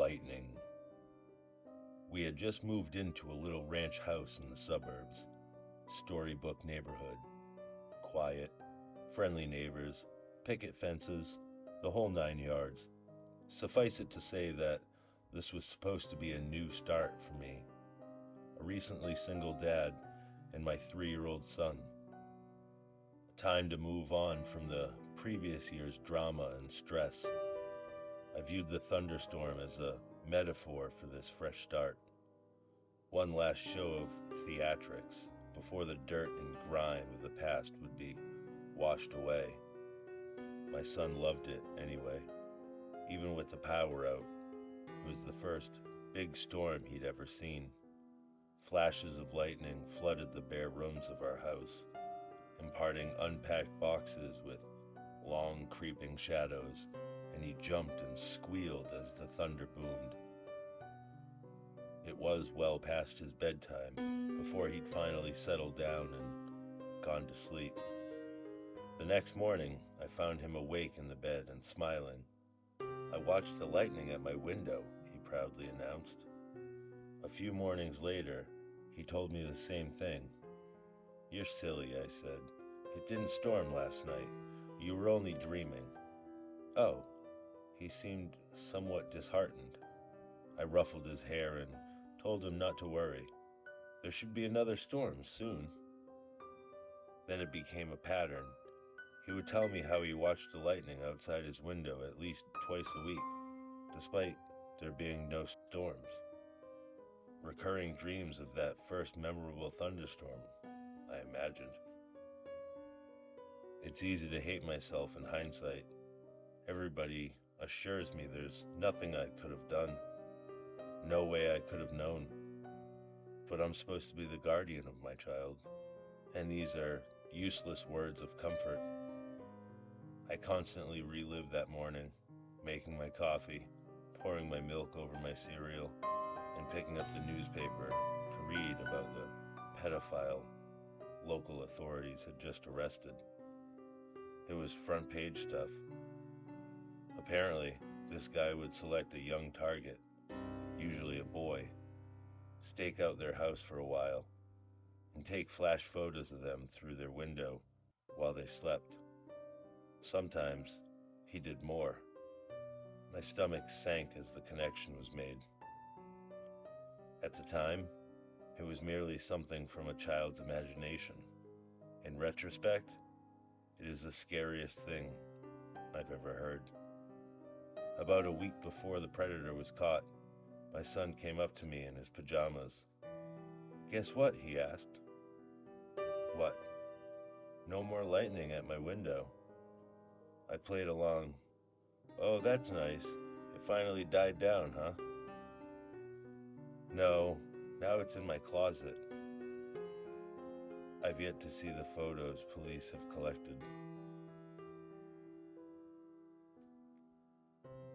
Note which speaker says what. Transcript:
Speaker 1: lightning. We had just moved into a little ranch house in the suburbs. Storybook neighborhood. Quiet, friendly neighbors, picket fences, the whole 9 yards. Suffice it to say that this was supposed to be a new start for me. A recently single dad and my 3-year-old son. A time to move on from the previous year's drama and stress. I viewed the thunderstorm as a metaphor for this fresh start. One last show of theatrics before the dirt and grime of the past would be washed away. My son loved it anyway, even with the power out. It was the first big storm he'd ever seen. Flashes of lightning flooded the bare rooms of our house, imparting unpacked boxes with long creeping shadows, and he jumped and squealed as the thunder boomed. It was well past his bedtime before he'd finally settled down and gone to sleep. The next morning, I found him awake in the bed and smiling. "I watched the lightning at my window," he proudly announced. A few mornings later, he told me the same thing. "You're silly," I said. "It didn't storm last night. You were only dreaming." "Oh." He seemed somewhat disheartened. I ruffled his hair and told him not to worry. There should be another storm soon. Then it became a pattern. He would tell me how he watched the lightning outside his window at least twice a week, despite there being no storms. Recurring dreams of that first memorable thunderstorm, I imagined. It's easy to hate myself in hindsight. Everybody assures me there's nothing I could have done, no way I could have known. But I'm supposed to be the guardian of my child, and these are useless words of comfort. I constantly relive that morning, making my coffee, pouring my milk over my cereal, and picking up the newspaper to read about the pedophile local authorities had just arrested. It was front page stuff. Apparently, this guy would select a young target, usually a boy, stake out their house for a while, and take flash photos of them through their window while they slept. Sometimes he did more. My stomach sank as the connection was made. At the time, it was merely something from a child's imagination. In retrospect, it is the scariest thing I've ever heard. About a week before the predator was caught, my son came up to me in his pajamas. "Guess what?" he asked. "What?" "No more lightning at my window." I played along. "Oh, that's nice. It finally died down, huh?" "No, now it's in my closet. I've yet to see the photos police have collected."